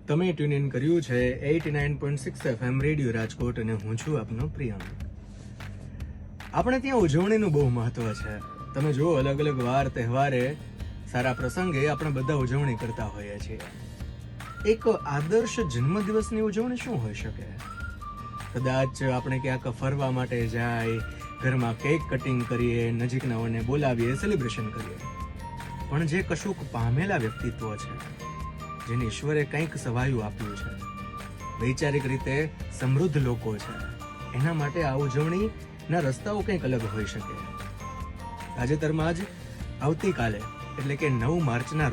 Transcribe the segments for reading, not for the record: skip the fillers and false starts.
તમે tune in કર્યું છે 89.6 FM રેડિયો રાજકોટ અને હું છું આપનો પ્રિયમ. આપણે ત્યાં ઉજવણીનું બહુ મહત્વ છે. તમે જુઓ, અલગ અલગ વાર તહેવારે સારા પ્રસંગે આપણે બધા ઉજવણી કરતા હોઈએ છીએ. એક આદર્શ જન્મદિવસની ઉજવણી શું હોઈ શકે? કદાચ આપણે ક્યાંક ફરવા માટે જાય, ઘરમાં કેક કટિંગ કરીએ, નજીકનાઓને બોલાવીએ, સેલિબ્રેશન કરીએ. પણ જે કશુંક પામેલા વ્યક્તિત્વ છે, જેને ઈશ્વરે કંઈક સવાયું આપ્યું છે, વૈચારિક રીતે સમૃદ્ધ લોકો છે, એના માટે આ ઉજવણીના રસ્તાઓ કંઈક અલગ હોઈ શકે. તાજેતરમાં જ આવતીકાલે એટલે કે 9 માર્ચના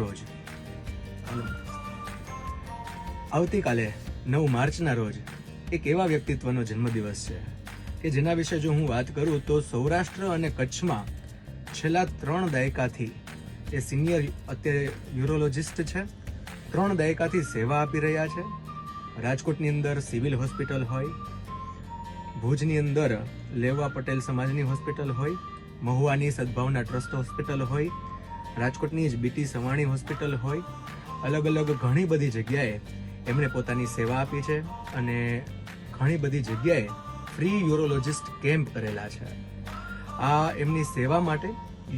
રોજ એક એવા વ્યક્તિત્વનો જન્મદિવસ છે કે જેના વિશે જો હું વાત કરું તો સૌરાષ્ટ્ર અને કચ્છમાં છેલ્લા 3 દાયકાથી એ સિનિયર અત્યારે યુરોલોજિસ્ટ છે. 3 દાયકાથી સેવા આપી રહ્યા છે. રાજકોટની અંદર સિવિલ હોસ્પિટલ હોય, ભુજની અંદર લેવા પટેલ સમાજની હોસ્પિટલ હોય, મહુવાની સદભાવના ટ્રસ્ટ હોસ્પિટલ હોય, રાજકોટની જ બીટી સવાણી હોસ્પિટલ હોય, અલગ અલગ ઘણી બધી જગ્યાએ એમણે પોતાની સેવા આપી છે અને ઘણી બધી જગ્યાએ ફ્રી યુરોલોજિસ્ટ કેમ્પ કરેલા છે. આ એમની સેવા માટે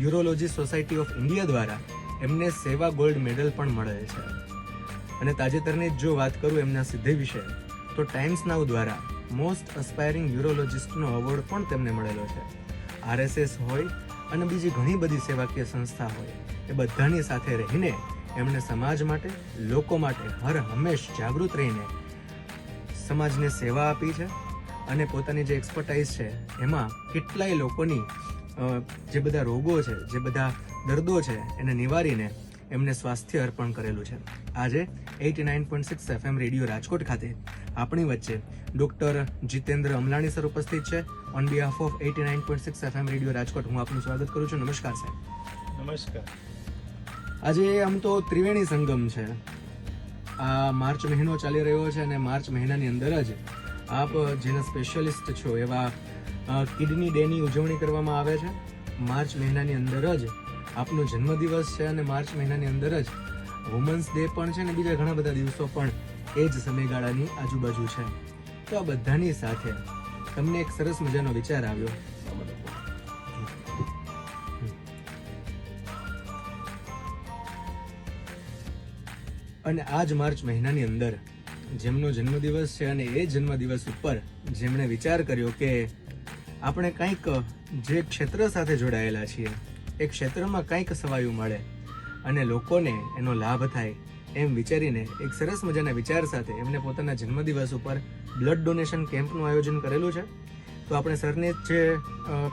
યુરોલોજી સોસાયટી ઓફ ઇન્ડિયા દ્વારા એમને સેવા ગોલ્ડ મેડલ પણ મળેલ છે. અને તાજેતરની જો વાત કરું એમના સિદ્ધિ વિશે તો ટાઈમ્સ નાઉ દ્વારા મોસ્ટ અસ્પાયરિંગ યુરોલોજિસ્ટનો એવોર્ડ પણ તેમને મળેલો છે. RSS હોય અને બીજી ઘણી બધી સેવાકીય સંસ્થા હોય, એ બધાની સાથે રહીને એમણે સમાજ માટે, લોકો માટે હર હંમેશ જાગૃત રહીને સમાજને સેવા આપી છે. અને પોતાની જે એક્સપર્ટાઇઝ છે એમાં કેટલાય લોકોની જે બધા રોગો છે, જે બધા દર્દો છે, એને નિવારીને એમને સ્વાસ્થ્ય અર્પણ કરેલું છે. આજે 89.6 FM રેડિયો રાજકોટ ખાતે આપણી વચ્ચે ડોક્ટર જીતેન્દ્ર અમલાણી સર ઉપસ્થિત છે. On behalf of 89.6 FM radio Rajkot હું આપનું સ્વાગત કરું છું. નમસ્કાર સાહેબ. નમસ્કાર. આજે આમ તો ત્રિવેણી સંગમ છે. આ માર્ચ મહિનો ચાલી રહ્યો છે અને માર્ચ મહિનાની અંદર જ આપ જેના સ્પેશિયલિસ્ટ છો એવા કિડની ડેની ઉજવણી કરવામાં આવે છે. માર્ચ મહિનાની અંદર જ આપનો જન્મદિવસ છે અને માર્ચ મહિનાની અંદર જ વુમન્સ ડે પણ છે અને બીજા ઘણા બધા દિવસો પણ એ જ સમયગાળાની આજુબાજુ છે. તો આ બધાની સાથે તમને એક સરસ મજાનો વિચાર આવ્યો. અને આ જ માર્ચ મહિનાની અંદર જેમનો જન્મદિવસ છે અને એ જન્મદિવસ ઉપર જેમણે વિચાર કર્યો કે આપણે કંઈક જે ક્ષેત્ર સાથે જોડાયેલા છીએ એ ક્ષેત્રમાં કંઈક સવાયું મળે અને લોકોને એનો લાભ થાય, એમ વિચારીને એક સરસ મજાના વિચાર સાથે એમને પોતાના જન્મદિવસ ઉપર બ્લડ ડોનેશન કેમ્પનું આયોજન કરેલું છે. તો આપણે સરને જ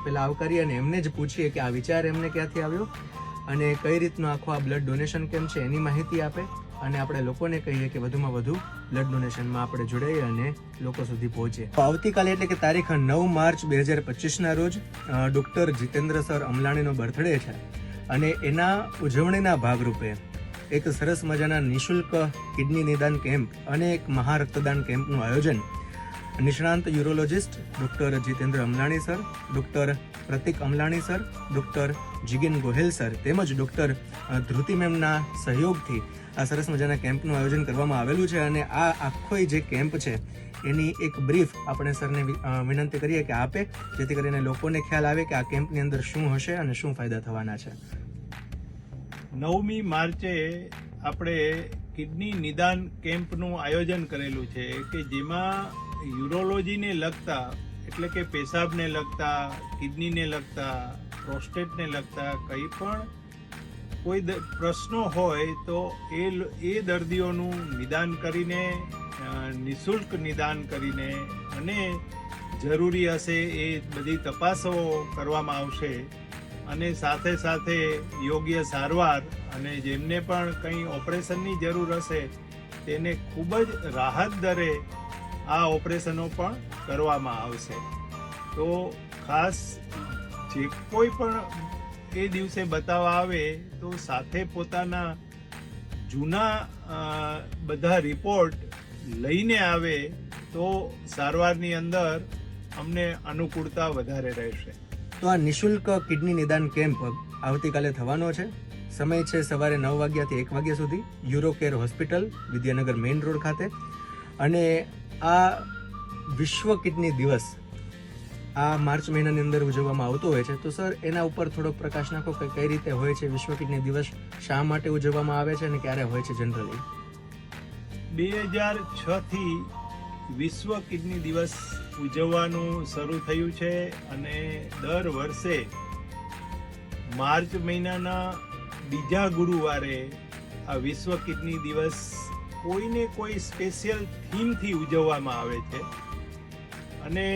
પહેલાં આવકારીએ અને એમને જ પૂછીએ કે આ વિચાર એમને ક્યાંથી આવ્યો અને કઈ રીતનો આખો આ બ્લડ ડોનેશન કેમ્પ છે એની માહિતી આપે અને આપણે લોકોને કહીએ કે વધુમાં વધુ બ્લડ ડોનેશનમાં આપણે જોડાઈએ અને લોકો સુધી પહોંચીએ. આવતીકાલે એટલે કે તારીખ 9 માર્ચ 2025ના રોજ ડોક્ટર જીતેન્દ્ર સર અમલાણીનો બર્થડે છે અને એના ઉજવણીના ભાગરૂપે એક સરસ મજાના નિઃશુલ્ક કિડની નિદાન કેમ્પ અને એક મહારક્તદાન કેમ્પનું આયોજન નિષ્ણાંત urologist doctor Jitendra Amlani sir, doctor Pratik Amlani sir, doctor Jigen Gohel sir તેમજ ડોક્ટર ધ્રુતિ મેમના સહયોગથી આ સરસ મજાના કેમ્પનું આયોજન કરવામાં આવેલું છે. અને આ આખો જે કેમ્પ છે એની એક બ્રીફ આપણે સરને વિનંતી કરીએ કે આપે, જેથી કરીને લોકોને ખ્યાલ આવે કે આ કેમ્પની અંદર શું હશે અને શું ફાયદા થવાના છે. 9મી માર્ચે આપણે કિડની નિદાન કેમ્પનું આયોજન કરેલું છે કે જેમાં યુરોલોજીને લગતા એટલે કે પેશાબને લગતા, કિડનીને લગતા, પ્રોસ્ટેટને લગતા કંઈ પણ કોઈ પ્રશ્નો હોય તો એ દર્દીઓનું નિદાન કરીને, નિઃશુલ્ક નિદાન કરીને અને જરૂરી હશે એ બધી તપાસો કરવામાં આવશે અને સાથે સાથે યોગ્ય સારવાર અને જેમને પણ કંઈ ઓપરેશનની જરૂર હશે તેને ખૂબ જ રાહત દરે આ ઓપરેશનો પણ કરવામાં આવશે. તો ખાસ જે કોઈ પણ એ દિવસે બતાવવા આવે તો સાથે પોતાના જૂના બધા રિપોર્ટ લઈને આવે તો સારવારની અંદર અમને અનુકૂળતા વધારે રહેશે. તો આ નિઃશુલ્ક કિડની નિદાન કેમ્પ આવતીકાલે થવાનો છે. સમય છે સવારે 9 વાગ્યાથી 1 વાગ્યા સુધી, યુરોકેર હોસ્પિટલ, વિદ્યાનગર મેઇન રોડ ખાતે. અને આ વિશ્વ કિડની દિવસ આ માર્ચ મહિનાની અંદર ઉજવવામાં આવતો હોય છે. તો સર એના ઉપર થોડોક પ્રકાશ નાખો કે કઈ રીતે હોય છે વિશ્વ કિડની દિવસ, શા માટે ઉજવવામાં આવે છે અને ક્યારે હોય છે જનરલી? 2006 થી વિશ્વ કિડની દિવસ ઉજવવાનું શરૂ થયું છે અને દર વર્ષે માર્ચ મહિનાના બીજા ગુરુવારે આ વિશ્વ કિડની દિવસ કોઈને કોઈ સ્પેશિયલ થીમથી ઉજવવામાં આવે છે. અને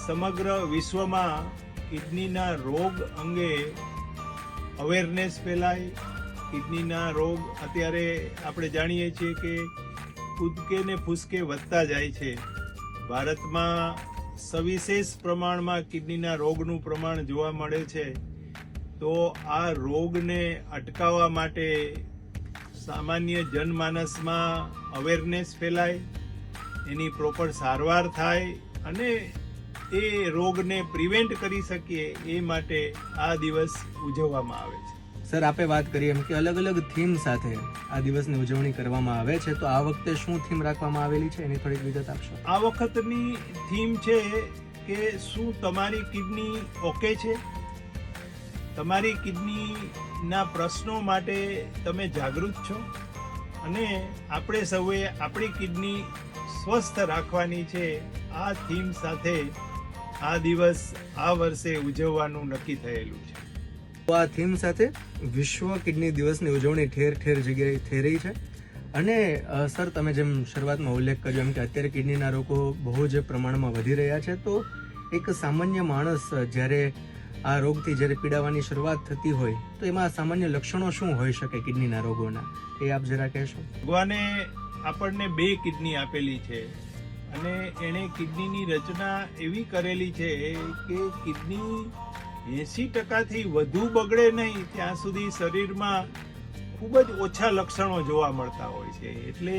સમગ્ર વિશ્વમાં કિડનીના રોગ અંગે અવેરનેસ ફેલાય. કિડનીના રોગ અત્યારે આપણે જાણીએ છીએ કે કૂદકે ને ફૂસકે વધતા જાય છે. ભારતમાં સવિશેષ પ્રમાણમાં કિડનીના રોગનું પ્રમાણ જોવા મળે છે. તો આ રોગને અટકાવવા માટે સામાન્ય જનમાનસમાં અવેરનેસ ફેલાય, એની પ્રોપર સારવાર થાય અને એ રોગને પ્રિવેન્ટ કરી શકીએ એ માટે આ દિવસ ઉજવવામાં આવે છે. સર આપે વાત કરી એમ કે અલગ અલગ થીમ સાથે આ દિવસની ઉજવણી કરવામાં આવે છે. તો આ વખતે શું થીમ રાખવામાં આવેલી છે એની થોડીક વિગત આપશો? આ વખતની થીમ છે કે શું તમારી કિડની ઓકે છે? તમારી કિડનીના પ્રશ્નો માટે તમે જાગૃત છો? અને આપણે સૌએ આપણી કિડની સ્વસ્થ રાખવાની છે. આ થીમ સાથે આ દિવસ આ વર્ષે ઉજવવાનું નક્કી થયેલું છે. આ થીમ સાથે વિશ્વ કિડની દિવસની ઉજવણી ઠેર ઠેર જગ્યાએ થઈ રહી છે. અને સર તમે જેમ શરૂઆતમાં ઉલ્લેખ કર્યો એમ કે અત્યારે કિડનીના રોગો બહુ જ પ્રમાણમાં વધી રહ્યા છે. તો એક સામાન્ય માણસ જ્યારે આ રોગથી જ્યારે પીડાવાની શરૂઆત થતી હોય તો એમાં સામાન્ય લક્ષણો શું હોઈ શકે કિડનીના રોગોના, એ આપ જરા કહેશો? ભગવાને આપણને 2 કિડની આપેલી છે અને એણે કિડનીની રચના એવી કરેલી છે કે કિડની 80% વધુ બગડે નહીં ત્યાં સુધી શરીરમાં ખૂબ જ ઓછા લક્ષણો જોવા મળતા હોય છે. એટલે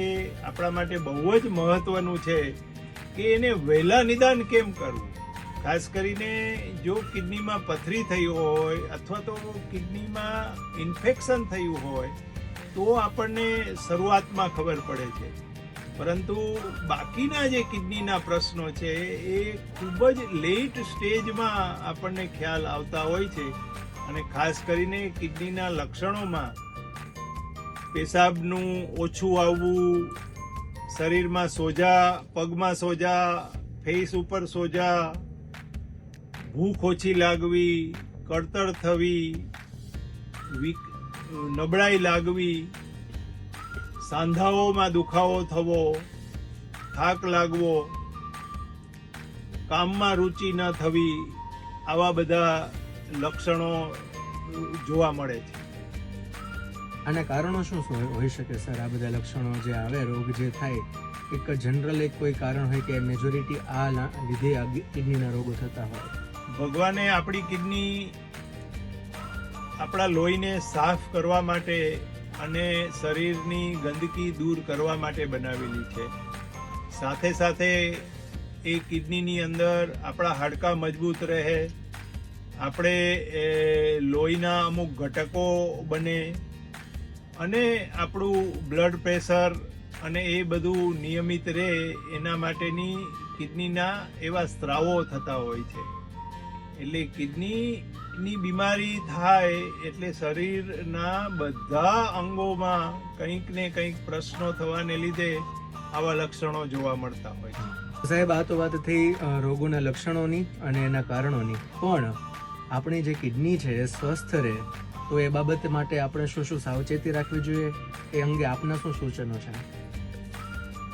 આપણા માટે બહુ જ મહત્વનું છે કે એને વહેલા નિદાન કેમ કરવું. ખાસ કરીને જો કિડનીમાં પથરી થઈ હોય અથવા તો કિડનીમાં ઇન્ફેક્શન થયું હોય તો આપણને શરૂઆતમાં ખબર પડે છે. પરંતુ બાકીના જે કિડનીના પ્રશ્નો છે એ ખૂબ જ લેટ સ્ટેજમાં આપણને ખ્યાલ આવતા હોય છે. અને ખાસ કરીને કિડનીના લક્ષણોમાં પેશાબનું ઓછું આવવું, શરીરમાં સોજા, પગમાં સોજા, ફેસ ઉપર સોજા, ભૂખ ઓછી લાગવી, કળતર થવી, નબળાઈ લાગવી, સાંધાઓમાં દુખાવો થવો, થાક લાગવો, કામમાં રુચિ ન થવી, આવા બધા લક્ષણો જોવા મળે છે. આના કારણો શું હોઈ શકે સર? આ બધા લક્ષણો જે આવે, રોગ જે થાય, એક જનરલ એક કોઈ કારણ હોય કે મેજોરિટી આ લીધે કિડનીના રોગો થતા હોય? ભગવાને આપણી કિડની આપણા લોહીને સાફ કરવા માટે અને શરીરની ગંદકી દૂર કરવા માટે બનાવેલી છે. સાથે સાથે એ કિડનીની અંદર આપણા હાડકાં મજબૂત રહે, આપણે લોહીના અમુક ઘટકો બને અને આપણું બ્લડ પ્રેશર અને એ બધું નિયમિત રહે એના માટેની કિડનીના એવા સ્ત્રાવો થતા હોય છે. એટલે કિડનીની બીમારી થાય એટલે શરીરના બધા અંગોમાં કંઈક ને કંઈક પ્રશ્નો થવાને લીધે આવા લક્ષણો જોવા મળતા હોય છે. સાહેબ આ તો વાત થઈ રોગોના લક્ષણોની અને એના કારણોની, પણ આપણી જે કિડની છે એ સ્વસ્થ રહે તો એ બાબત માટે આપણે શું શું સાવચેતી રાખવી જોઈએ એ અંગે આપના શું સૂચનો છે?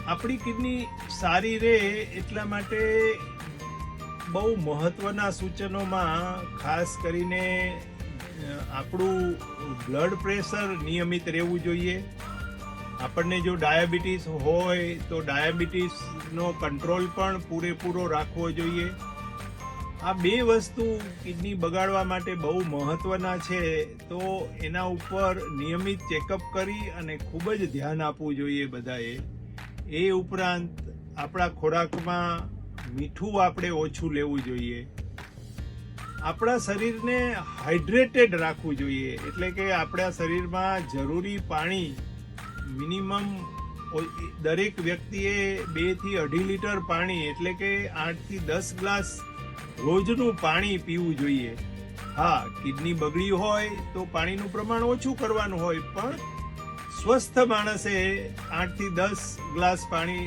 આપણી કિડની સારી રહે એટલા માટે બહુ મહત્વના સૂચનોમાં ખાસ કરીને આપણું બ્લડ પ્રેશર નિયમિત રહેવું જોઈએ. આપણને જો ડાયાબિટીસ હોય તો ડાયાબિટીસનો કંટ્રોલ પણ પૂરેપૂરો રાખવો જોઈએ. આ 2 વસ્તુ કિડની બગાડવા માટે બહુ મહત્વના છે. તો એના ઉપર નિયમિત ચેકઅપ કરી અને ખૂબ જ ધ્યાન આપવું જોઈએ બધાએ. એ ઉપરાંત આપણા ખોરાકમાં મીઠું આપણે ઓછું લેવું જોઈએ. આપણા શરીરને હાઇડ્રેટેડ રાખવું જોઈએ. એટલે કે આપણા શરીરમાં જરૂરી પાણી મિનિમમ દરેક વ્યક્તિએ 2 થી 2.5 લીટર પાણી એટલે કે 8 થી 10 ગ્લાસ રોજનું પાણી પીવું જોઈએ. હા, કિડની બગડી હોય તો પાણીનું પ્રમાણ ઓછું કરવાનું હોય, પણ સ્વસ્થ માણસે 8 થી 10 ગ્લાસ પાણી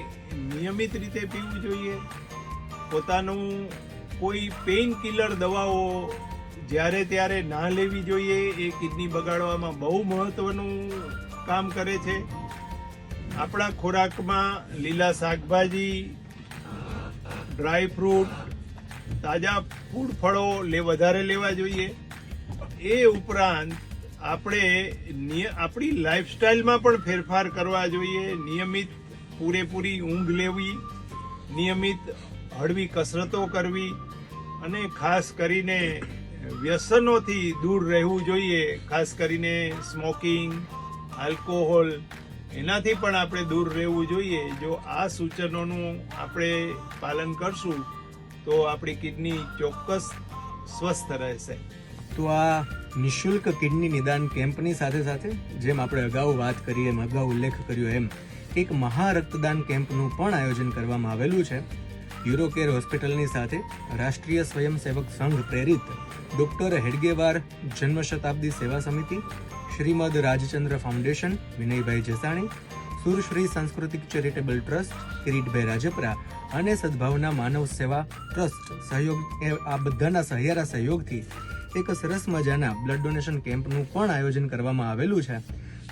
નિયમિત રીતે પીવું જોઈએ. પોતાનું કોઈ પેઇન કિલર દવાઓ જ્યારે ત્યારે ના લેવી જોઈએ. એ કિડની બગાડવામાં બહુ મહત્વનું કામ કરે છે. આપણા ખોરાકમાં લીલા શાકભાજી, ડ્રાય ફ્રૂટ, તાજા ફૂડ ફળો વધારે લેવા જોઈએ. એ ઉપરાંત આપણે આપણી લાઈફસ્ટાઈલમાં પણ ફેરફાર કરવા જોઈએ. નિયમિત પૂરેપૂરી ઊંઘ લેવી, નિયમિત હળવી કસરતો કરવી અને ખાસ કરીને વ્યસનોથી દૂર રહેવું જોઈએ. ખાસ કરીને સ્મોકિંગ, આલ્કોહોલ, એનાથી પણ આપણે દૂર રહેવું જોઈએ. જો આ સૂચનોનું આપણે પાલન કરશું તો આપણી કિડની ચોક્કસ સ્વસ્થ રહેશે. તો આ નિઃશુલ્ક કિડની નિદાન કેમ્પની સાથે સાથે જેમ આપણે અગાઉ વાત કરી એમ અગાઉ ઉલ્લેખ કર્યો એમ એક મહા રક્તદાન કેમ્પનું પણ આયોજન કરવામાં આવેલું છે. યુરોકેર હોસ્પિટલની સાથે રાષ્ટ્રીય સ્વયંસેવક સંઘ પ્રેરિત ડોક્ટર હેડગેવાર જન્મ શતાબ્દી સેવા સમિતિ, શ્રીમદ રાજચંદ્ર ફાઉન્ડેશન, વિનયભાઈ જસાણી, સુરશ્રી સાંસ્કૃતિક ચેરિટેબલ ટ્રસ્ટ, કિરીટભાઈ રાજપરા અને સદભાવના માનવ સેવા ટ્રસ્ટ સહયોગ આ બધાના સહિયારા સહયોગથી એક સરસ મજાના બ્લડ ડોનેશન કેમ્પનું પણ આયોજન કરવામાં આવેલું છે.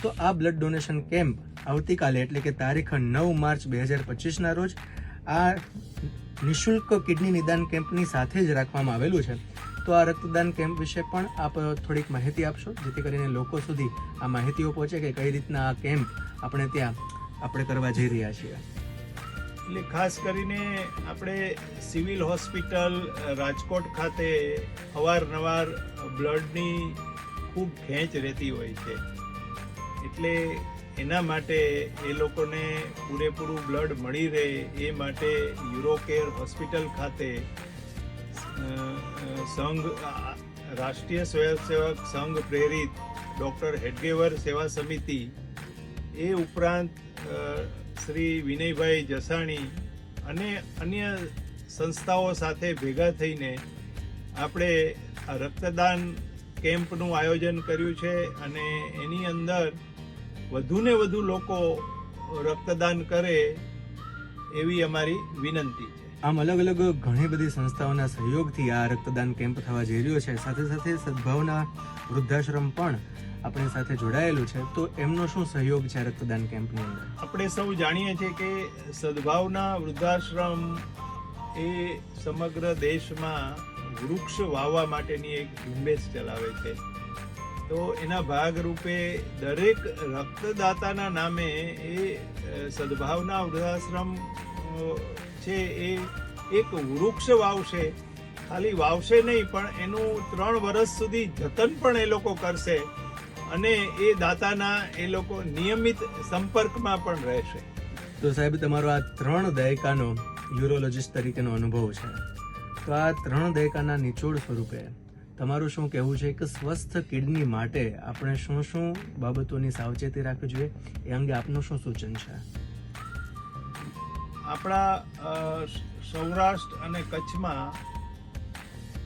તો આ બ્લડ ડોનેશન કેમ્પ આવતીકાલે એટલે કે તારીખ 9 માર્ચ 2025 ના રોજ આ નિઃશુલ્ક કિડની નિદાન કેમ્પની સાથે જ રાખવામાં આવેલું છે. તો આ રક્તદાન કેમ્પ વિશે પણ આપ થોડીક માહિતી આપશો, જેથી કરીને લોકો સુધી આ માહિતીઓ પહોંચે કે કઈ રીતના આ કેમ્પ આપણે કરવા જઈ રહ્યા છીએ. એટલે ખાસ કરીને આપણે સિવિલ હોસ્પિટલ રાજકોટ ખાતે અવારનવાર બ્લડની ખૂબ ખેંચ રહેતી હોય છે. એટલે એના માટે એ લોકોને પૂરેપૂરું બ્લડ મળી રહે એ માટે યુરોકેર હોસ્પિટલ ખાતે રાષ્ટ્રીય સ્વયંસેવક સંઘ પ્રેરિત ડોક્ટર હેડગેવર સેવા સમિતિ, એ ઉપરાંત શ્રી વિનયભાઈ જસાણી અને અન્ય સંસ્થાઓ સાથે ભેગા થઈને આપણે આ રક્તદાન કેમ્પનું આયોજન કર્યું છે. અને એની અંદર વધુને વધુ લોકો રક્તદાન કરે એવી અમારી વિનંતી છે. આમ અલગ અલગ ઘણી બધી સંસ્થાઓના સહયોગથી આ રક્તદાન કેમ્પ થવા જઈ રહ્યો છે. સાથે સાથે સદભાવના વૃદ્ધાશ્રમ પણ આપણી સાથે જોડાયેલું છે. તો એમનો શું સહયોગ છે રક્તદાન કેમ્પની અંદર? આપણે સૌ જાણીએ છીએ કે સદભાવના વૃદ્ધાશ્રમ એ સમગ્ર દેશમાં વૃક્ષ વાવવા માટેની એક ઝુંબેશ ચલાવે છે. તો એના ભાગરૂપે દરેક રક્તદાતાના નામે એ સદભાવના વૃદ્ધાશ્રમ છે એ એક વૃક્ષ વાવશે. ખાલી વાવશે નહીં, પણ એનું 3 વર્ષ સુધી જતન પણ એ લોકો કરશે અને એ દાતાના એ લોકો નિયમિત સંપર્કમાં પણ રહેશે. તો સાહેબ, તમારો આ 3 દાયકાનો યુરોલોજિસ્ટ તરીકેનો અનુભવ છે. તો આ 3 દાયકાના નિચોડ સ્વરૂપે તમારું શું કહેવું છે કે સ્વસ્થ કિડની માટે આપણે શું શું બાબતોની સાવચેતી રાખવી જોઈએ, એ અંગે આપનું શું સૂચન છે? આપણા સૌરાષ્ટ્ર અને કચ્છમાં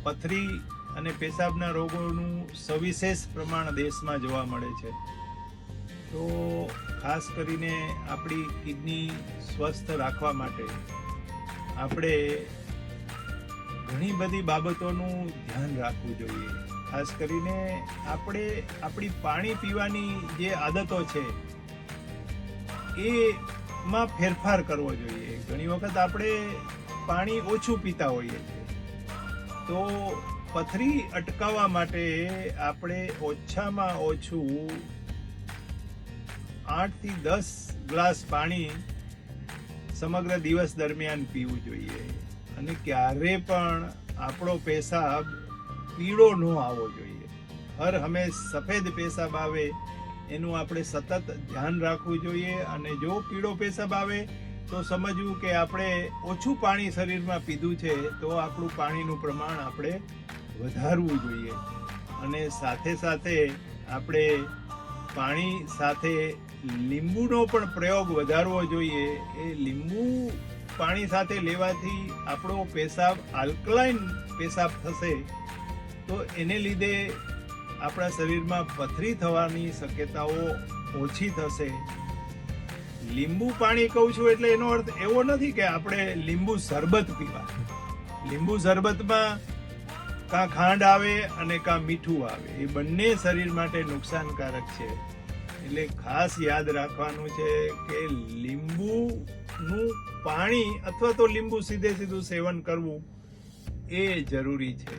પથરી અને પેશાબના રોગોનું સવિશેષ પ્રમાણ દેશમાં જોવા મળે છે. તો ખાસ કરીને આપણી કિડની સ્વસ્થ રાખવા માટે આપણે ઘણી બધી બાબતોનું ધ્યાન રાખવું જોઈએ. ખાસ કરીને આપણે આપણી પાણી પીવાની જે આદતો છે એમાં ફેરફાર કરવો જોઈએ. ઘણી વખત આપણે પાણી ઓછું પીતા હોઈએ છીએ. તો પથરી અટકાવવા માટે આપણે ઓછામાં ઓછું 8 થી 10 ગ્લાસ પાણી સમગ્ર દિવસ દરમિયાન પીવું જોઈએ. અને ક્યારે પણ આપણો પેશાબ પીળો ન આવવો જોઈએ. હર હંમેશ સફેદ પેશાબ આવે એનું આપણે સતત ધ્યાન રાખવું જોઈએ. અને જો પીળો પેશાબ આવે તો સમજવું કે આપણે ઓછું પાણી શરીરમાં પીધું છે, તો આપણું પાણીનું પ્રમાણ આપણે વધારવું જોઈએ. અને સાથે સાથે આપણે પાણી સાથે લીંબુનો પણ પ્રયોગ વધારવો જોઈએ. એ લીંબુ પાણી સાથે લેવાથી આપણો પેશાબ આલ્કલાઇન પેશાબ થશે, તો એને લીધે આપણા શરીરમાં પથરી થવાની શક્યતાઓ ઓછી થશે. લીંબુ પાણી કહું છું એટલે એનો અર્થ એવો નથી કે આપણે લીંબુ શરબત પીવા. લીંબુ શરબતમાં કાં ખાંડ આવે અને કાં મીઠું આવે, એ બંને શરીર માટે નુકસાનકારક છે. એટલે ખાસ યાદ રાખવાનું છે કે લીંબુનું પાણી અથવા તો લીંબુ સીધું સેવન કરવું એ જરૂરી છે.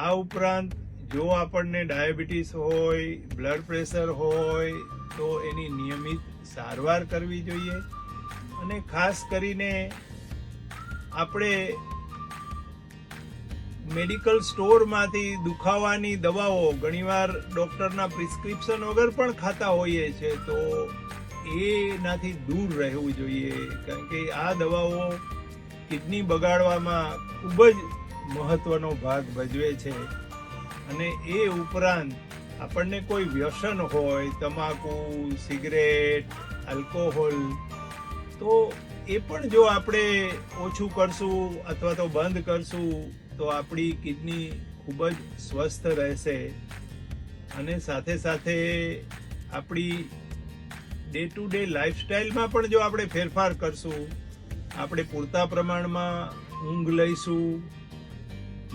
આ ઉપરાંત જો આપણને ડાયાબિટીસ હોય, બ્લડ પ્રેશર હોય, તો એની નિયમિત સારવાર કરવી જોઈએ. અને ખાસ કરીને આપણે મેડિકલ સ્ટોરમાંથી દુખાવાની દવાઓ ઘણીવાર ડૉક્ટરના પ્રિસ્ક્રિપ્શન વગર પણ ખાતા હોઈએ છે, તો એનાથી દૂર રહેવું જોઈએ. કારણ કે આ દવાઓ કિડની બગાડવામાં ખૂબ જ મહત્વનો ભાગ ભજવે છે. અને એ ઉપરાંત આપણને કોઈ વ્યસન હોય, તમાકુ, સિગરેટ, આલ્કોહોલ, તો એ પણ જો આપણે ઓછું કરશું અથવા તો બંધ કરશું તો આપણી કિડની ખૂબ જ સ્વસ્થ રહેશે. અને સાથે સાથે આપણી ડે ટુ ડે લાઈફસ્ટાઈલમાં પણ જો આપણે ફેરફાર કરશું, આપણે પૂરતા પ્રમાણમાં ઊંઘ લઈશું,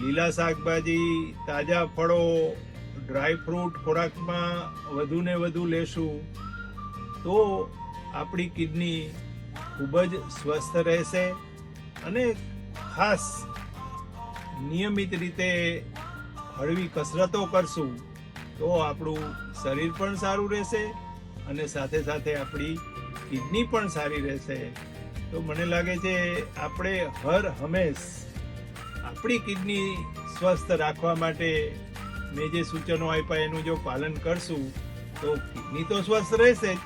લીલા શાકભાજી, તાજા ફળો, ડ્રાય ફ્રૂટ ખોરાકમાં વધુ ને વધુ લેશું, તો આપણી કિડની ખૂબ જ સ્વસ્થ રહેશે. અને ખાસ નિયમિત રીતે હળવી કસરતો કરશું તો આપણું શરીર પણ સારું રહેશે અને સાથે સાથે આપણી કિડની પણ સારી રહેશે. તો મને લાગે છે આપણે હર હંમેશ આપણી કિડની સ્વસ્થ રાખવા માટે મેં જે સૂચનો આપ્યા એનું જો પાલન કરશું તો કિડની તો સ્વસ્થ રહેશે જ,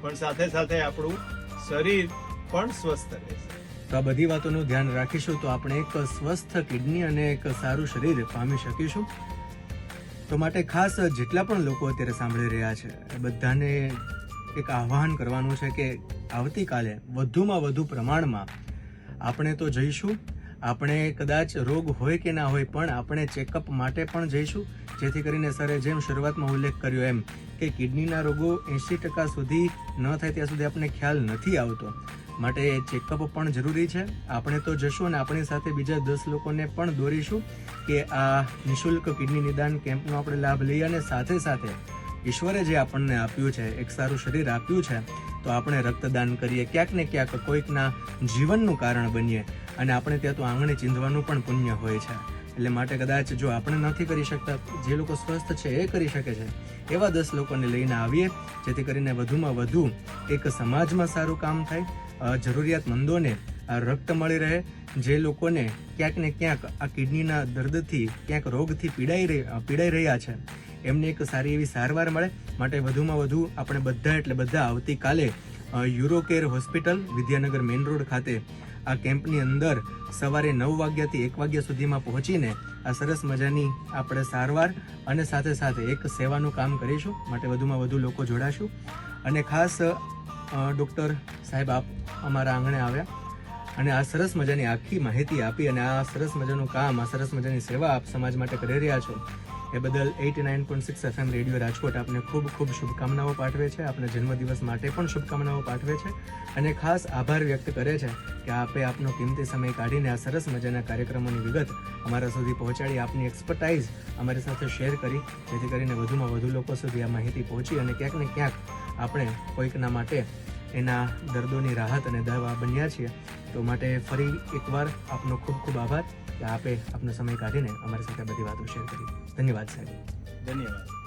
પણ સાથે સાથે આપણું શરીર પણ સ્વસ્થ રહેશે. તો આ બધી વાતોનું ધ્યાન રાખીશું તો આપણે એક સ્વસ્થ કિડની અને એક સારું શરીર પામી શકીશું. તો માટે ખાસ જેટલા પણ લોકો અત્યારે સાંભળી રહ્યા છે એ બધાને એક આહ્વાન કરવાનું છે કે આવતીકાલે વધુમાં વધુ પ્રમાણમાં આપણે તો જઈશું. આપણે કદાચ રોગ હોય કે ના હોય પણ આપણે ચેકઅપ માટે પણ જઈશું, જેથી કરીને સરે જેમ શરૂઆતમાં ઉલ્લેખ કર્યો એમ કે કિડનીના રોગો 80% સુધી ન થાય ત્યાં સુધી આપણને ખ્યાલ નથી આવતો. માટે ચેકઅપ પણ જરૂરી છે. આપણે તો જશું અને આપણી સાથે બીજા 10 લોકોને પણ દોરીશું કે આ નિઃશુલ્ક કિડની નિદાન કેમ્પનો આપણે લાભ લઈએ. અને સાથે સાથે ઈશ્વરે જે આપણને આપ્યું છે, એક સારું શરીર આપ્યું છે, તો આપણે રક્તદાન કરીએ, ક્યાંક ને ક્યાંક કોઈકના જીવનનું કારણ બનીએ. અને આપણે ત્યાં તો આંગણે ચીંધવાનું પણ પુણ્ય હોય છે. એટલે માટે કદાચ જો આપણે નથી કરી શકતા, જે લોકો સ્વસ્થ છે એ કરી શકે છે, એવા 10 લોકોને લઈને આવીએ, જેથી કરીને વધુમાં વધુ એક સમાજમાં સારું કામ થાય, જરૂરિયાતમંદોને આ રક્ત મળી રહે. જે લોકોને ક્યાંક ને ક્યાંક આ કિડનીના દર્દથી, ક્યાંક રોગથી પીડાઈ રહ્યા છે, એમને એક સારી એવી સારવાર મળે. માટે વધુમાં વધુ આપણે બધા એટલે બધા આવતીકાલે યુરોકેર હોસ્પિટલ વિદ્યાનગર મેઇન રોડ ખાતે આ કેમ્પની અંદર સવારે 9 વાગ્યાથી 1 વાગ્યા સુધીમાં પહોંચીને આ સરસ મજાની આપણે સારવાર અને સાથે સાથે એક સેવાનું કામ કરીશું. માટે વધુમાં વધુ લોકો જોડાશું. અને ખાસ ડૉક્ટર સાહેબ આપ અમારા આંગણે આવ્યા અને આ સરસ મજાની આખી માહિતી આપી અને આ સરસ મજાનું કામ, આ સરસ મજાની સેવા આપ સમાજ માટે કરી રહ્યા છો, એ બદલ 89.6 FM રેડિયો રાજકોટ આપને ખૂબ ખૂબ શુભકામનાઓ પાઠવે છે. આપના જન્મદિવસ માટે પણ શુભકામનાઓ પાઠવે છે અને ખાસ આભાર વ્યક્ત કરે છે કે આપે આપનો કિંમતી સમય કાઢીને આ સરસ મજાના કાર્યક્રમોની વિગત અમારા સુધી પહોંચાડી, આપની એક્સપર્ટાઇઝ અમારી સાથે શેર કરી, જેથી કરીને વધુમાં વધુ લોકો સુધી આ માહિતી પહોંચી અને ક્યાંક ને ક્યાંક આપણે કોઈકના માટે એના દર્દોની રાહત અને દવા બન્યા છીએ. તો માટે ફરી એકવાર આપનો ખૂબ ખૂબ આભાર કે આપે આપનો સમય કાઢીને અમારી સાથે બધી વાતો શેર કરી. ધન્યવાદ સાહેબ. ધન્યવાદ.